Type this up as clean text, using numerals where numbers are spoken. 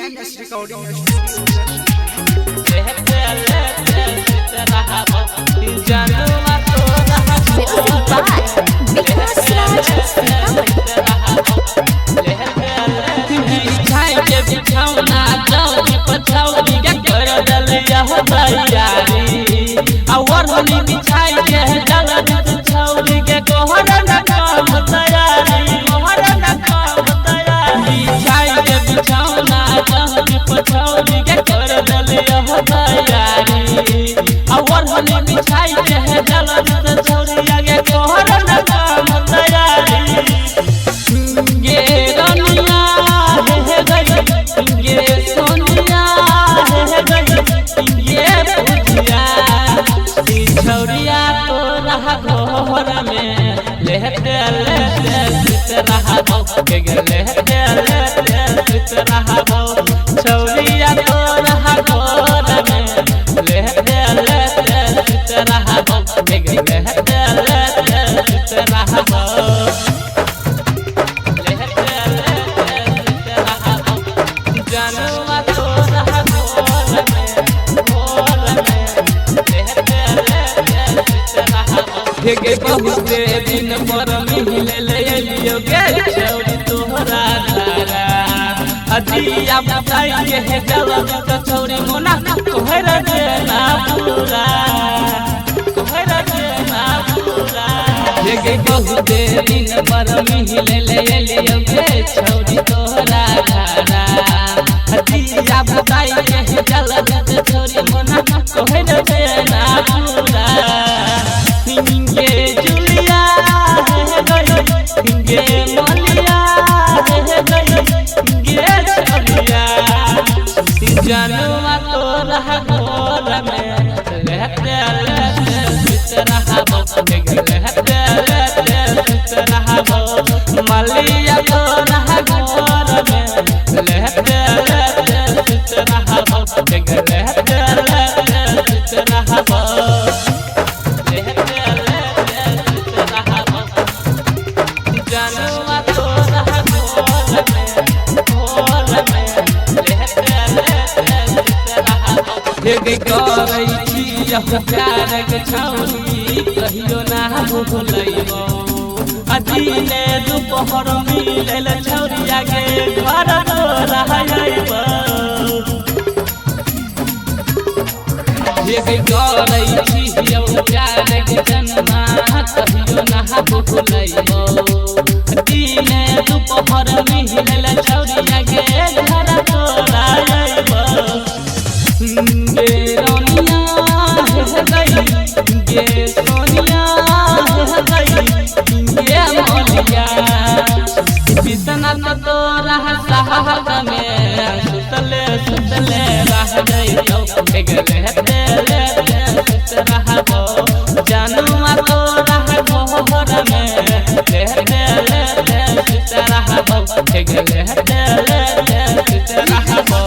MS recording बहुते दिन पर मिले लियो गे छौरी तोहरा धारा अदिया बताई के जलम छौरी मोना तोहर देना पूरा गे बहुते दिन पर मिले लियो गे छौरी तोहरा धारा अदिया बताई के जलम छौरी मोना तोहर देना पूरा जनुआ तोरा घोर में रहते मलिया तोरा घोर में रहते प्यार के छौरी कहियो ना भूलैबो अदिने दुपहर मिलल छौरिया के घर तोरा आइबो ये गरै छियौ प्यार के जन्मा कहियो ना भूलैबो अदिने दुपहर मिलल छौरिया के घर तोरा आइबो ये सोनिया ये मोलिया बिसना तोरा साहब में सुतले रह गइलो रहबो जनुआ तोरा घोर में रहबो